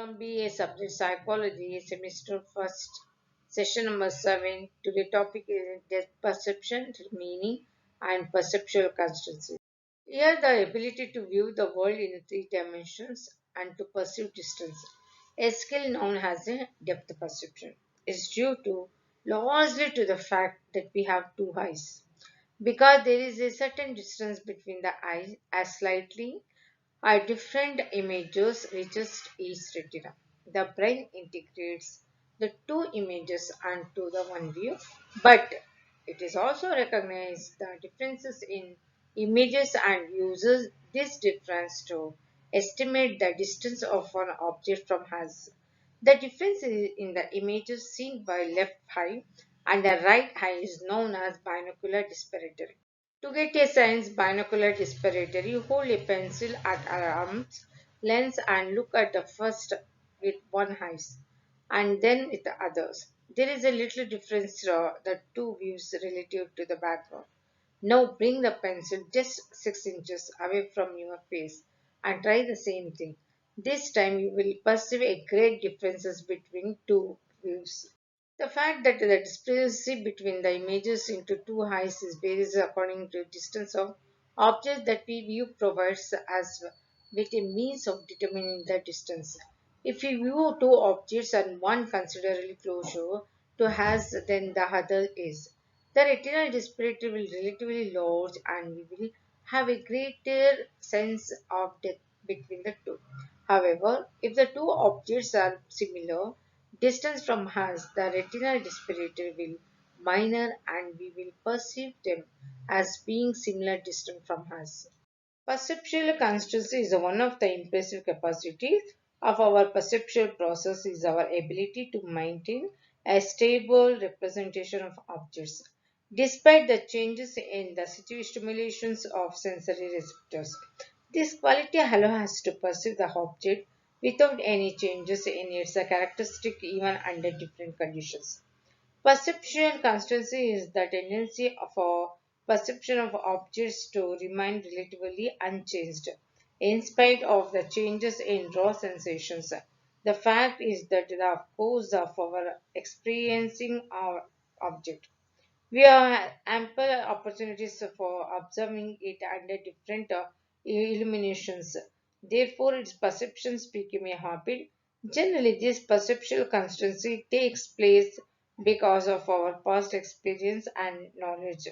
from BA Subject Psychology, semester first, session number 7. Today topic is depth perception, meaning, and perceptual constancy. Here, the ability to view the world in three dimensions and to perceive distance, a skill known as a depth perception, is due to largely to the fact that we have two eyes. Because there is a certain distance between the eyes, as slightly are different images reaches each retina. The brain integrates the two images onto the one view, but it is also recognized the differences in images and uses this difference to estimate the distance of an object from us. The difference in the images seen by left eye and the right eye is known as binocular disparity. To get a science binocular disparator, you hold a pencil at arm's length and look at the first with one eye and then with the others. There is a little difference the two views relative to the background. Now bring the pencil just 6 inches away from your face and try the same thing. This time you will perceive a great differences between two views. The fact that the discrepancy between the images into two eyes is varies according to distance of objects that we view provides us with a means of determining the distance. If we view two objects and one considerably closer to us than the other is, the retinal disparity will relatively large and we will have a greater sense of depth between the two. However, if the two objects are similar, distance from us, the retinal disparity will minor and we will perceive them as being similar distant from us. Perceptual constancy is one of the impressive capacities of our perceptual process is our ability to maintain a stable representation of objects despite the changes in the stimulations of sensory receptors. This quality allows us to perceive the object without any changes in its characteristic even under different conditions. Perceptual constancy is the tendency of a perception of objects to remain relatively unchanged in spite of the changes in raw sensations. The fact is that the cause of our experiencing our object. We have ample opportunities for observing it under different illuminations. Therefore, its perceptions become a habit. Generally, this perceptual constancy takes place because of our past experience and knowledge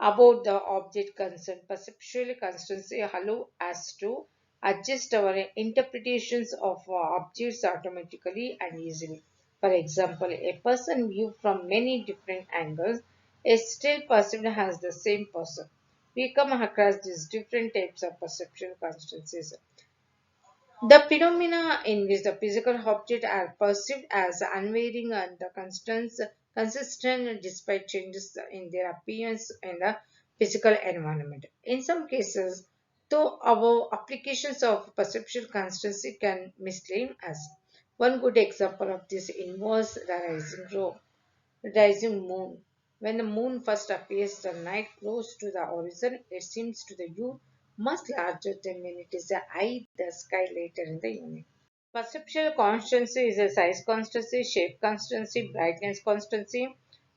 about the object concerned. Perceptual constancy allows us to adjust our interpretations of objects automatically and easily. For example, a person viewed from many different angles is still perceived as the same person. We come across these different types of perceptual constancies. The phenomena in which the physical objects are perceived as unvarying and the consistent despite changes in their appearance in the physical environment. In some cases, though our applications of perceptual constancy can mislead us. One good example of this involves the rising moon. When the moon first appears the night close to the horizon, it seems to the view much larger than when it is eye the sky later in the evening. Perceptual constancy is a size constancy, shape constancy, brightness constancy,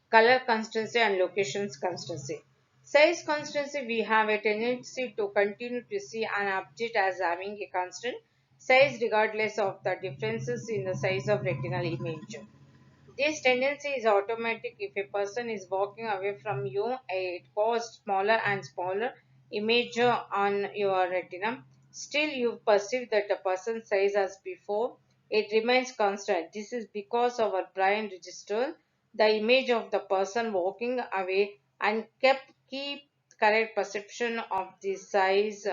color constancy, and locations constancy. Size constancy we have a tendency to continue to see an object as having a constant size regardless of the differences in the size of retinal image. This tendency is automatic if a person is walking away from you, it caused smaller and smaller image on your retina. Still, you perceive that the person's size as before. It remains constant. This is because our brain registers the image of the person walking away and keep correct perception of the size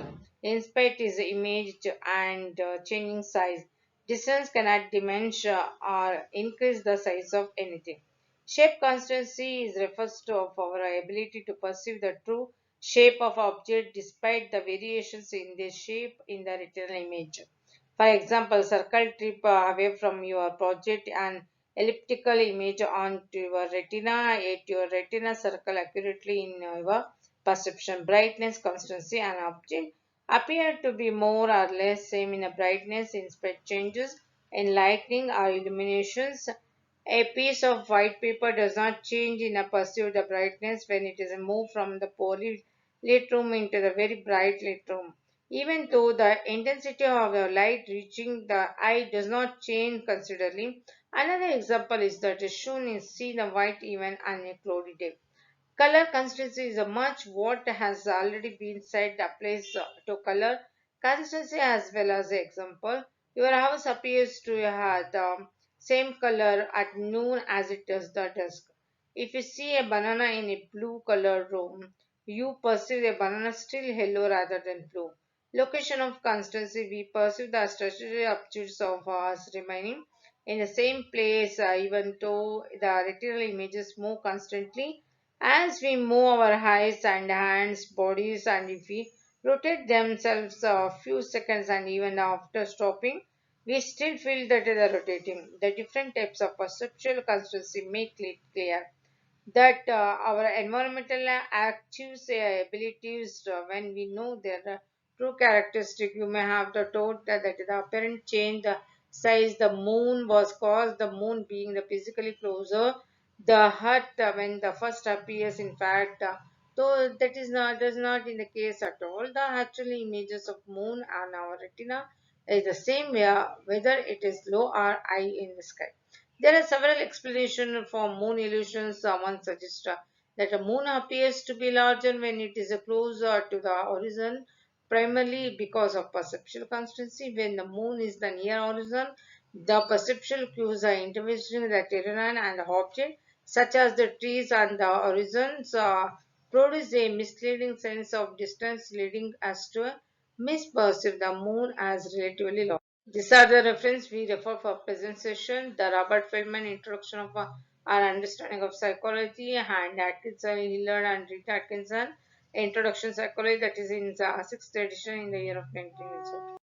in spite his image and changing size. Distance cannot diminish or increase the size of anything. Shape constancy is refers to of our ability to perceive the true shape of object despite the variations in the shape in the retinal image. For example, circle trip away from your project and elliptical image onto your retina, yet your retina circle accurately in your perception. Brightness, constancy, and object appear to be more or less same in a brightness in spec changes in lighting or illuminations. A piece of white paper does not change in a pursuit of brightness when it is moved from the poorly lit room into the very bright lit room. Even though the intensity of the light reaching the eye does not change considerably. Another example is that is shown in see the white even on a cloudy day. Color consistency is a much what has already been said applies to color consistency as well as the example. Your house appears to have the same color at noon as it does the dusk. If you see a banana in a blue colored room, you perceive the banana still yellow rather than blue. Location of consistency, we perceive the statutory objects of us remaining in the same place even though the retinal images move constantly as we move our eyes and hands, bodies, and if we rotate themselves a few seconds and even after stopping, we still feel that they are rotating. The different types of perceptual consistency make it clear that our environmental actives abilities when we know their true characteristic. You may have the thought that the apparent change the size the moon was caused the moon being the physically closer the earth when the first appears. In fact, though that is not does not in the case at all. The actual images of moon on our retina is the same whether it is low or high in the sky. There are several explanations for moon illusions. One suggests that a moon appears to be larger when it is closer to the horizon, primarily because of perceptual constancy. When the moon is the near horizon, the perceptual cues are intervention the terrain and the object, such as the trees and the horizons, produce a misleading sense of distance, leading us to misperceive the moon as relatively large. These are the reference we refer for present session. The Robert Feldman introduction of our understanding of psychology and Atkinson, Hillard and Rita Atkinson introduction psychology that is in the sixth edition in the year of 1980.